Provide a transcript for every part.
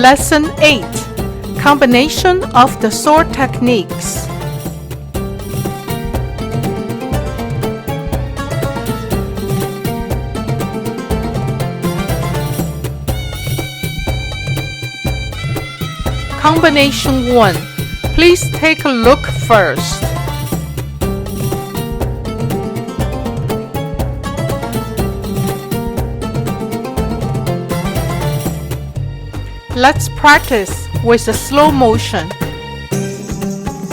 Lesson 8. Combination of the sword techniques. Combination 1. Please take a look first. Let's practice with a slow motion.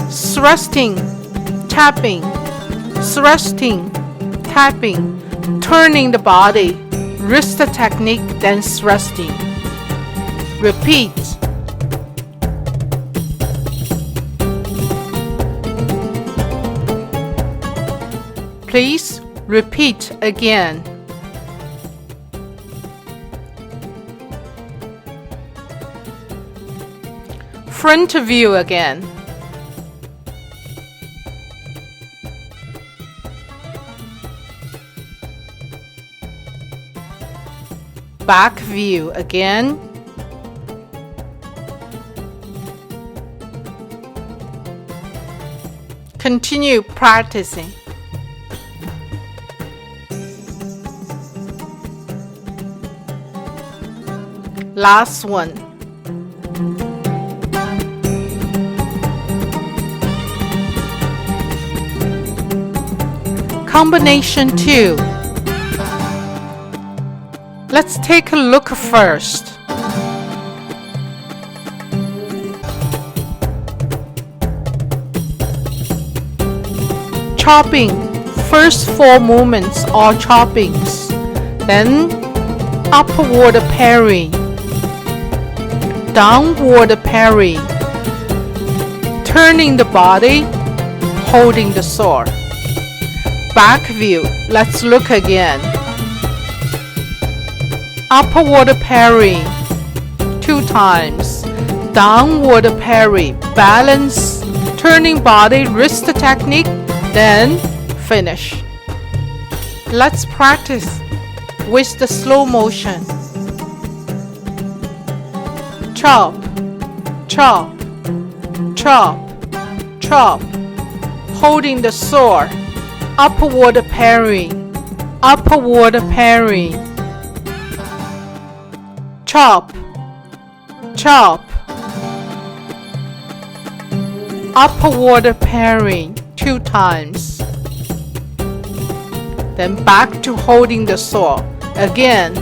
Thrusting, tapping, thrusting, tapping, turning the body, wrist technique, then thrusting. Repeat. Please repeat again. Front view again. Back view again. Continue practicing. Last one. Combination 2. Let's take a look first. Chopping. First 4 movements are choppings. Then upward parry. Downward parry. Turning the body, holding the sword. Back view. Let's look again. Upward parry 2 times. Downward parry. Balance. Turning body, wrist technique. Then finish. Let's practice with the slow motion. Chop, chop, chop, chop. Holding the sword. Upward parry, upward parry. Chop, chop. Upward parry 2 times. Then back to holding the sword again.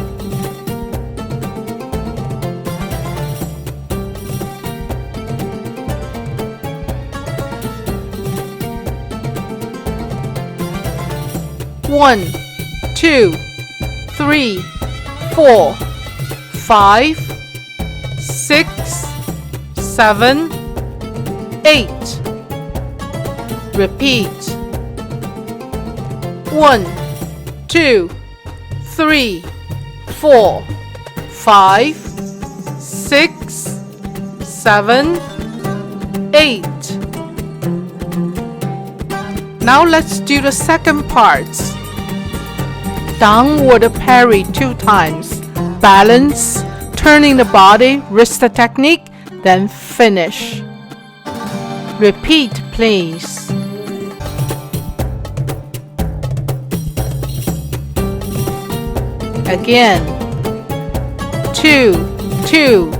One, 2, 3, 4, 5, 6, 7, 8. Repeat. 1, 2, 3, 4, 5, 6, 7, 8. Now let's do the second part. Downward parry 2 times. Balance, turning the body, wrist technique, then finish. Repeat, please. Again. 2, 2,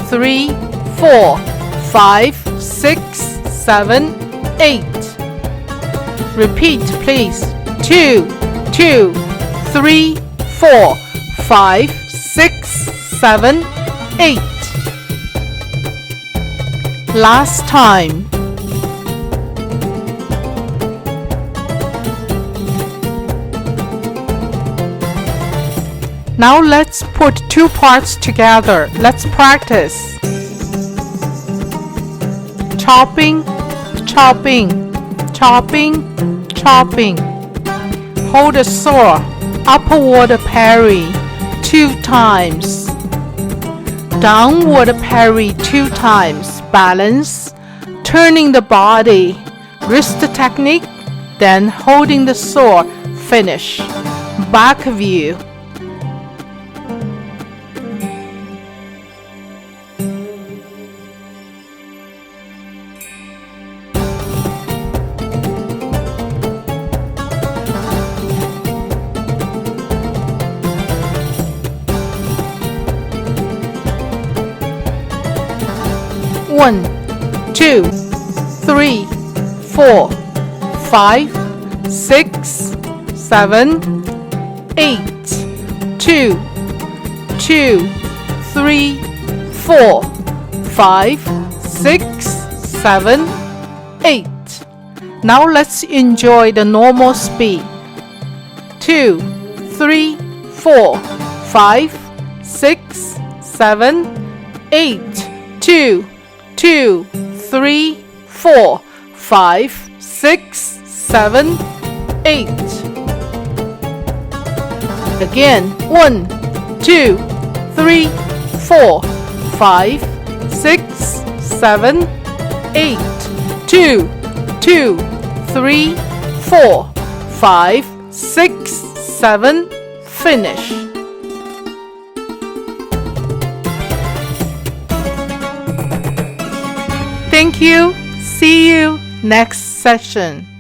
3, 4, 5, 6, 7, 8. Repeat, please. 2, 2, 3, 4, 5, 6, 7, 8. Last time. Now let's put 2 parts together. Let's practice. Chopping, chopping, chopping, chopping. Hold the sword. Upward parry 2 times. Downward parry 2 times. Balance. Turning the body. Wrist technique. Then holding the sword. Finish. Back view. 2, 3, 4, 5, 6, 7, 8. 2, 2, 3, 4, 5, 6, 7, 8. Now let's enjoy the normal speed. 2, 3, 4, 5, 6, 7, 8. 2, 2, 3, 4, 5, 6, 7, 8. Again, 1, 2, 3, 4, 5, 6, 7, 8. 2, 2, 3, 4, 5, 6, 7. Finish. Thank you. See you next session.